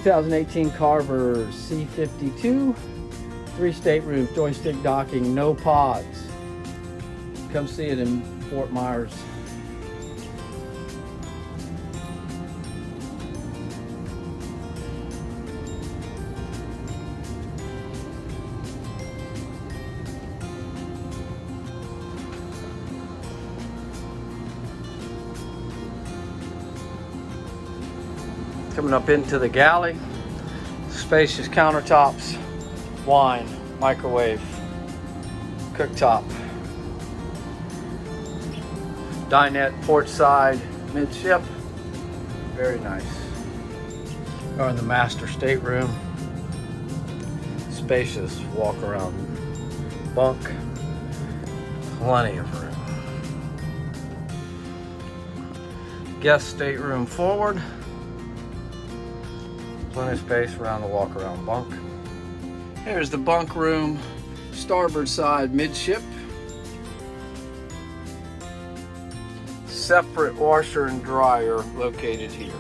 2018 Carver C52, 3 staterooms, joystick docking, no pods. Come see it in Fort Myers. Coming up into the galley, spacious countertops, wine, microwave, cooktop, dinette, port side, midship, very nice. Or in the master stateroom, spacious walk around bunk, plenty of room. Guest stateroom forward. Plenty of space around the walk-around bunk. Here's the bunk room, starboard side midship. Separate washer and dryer located here.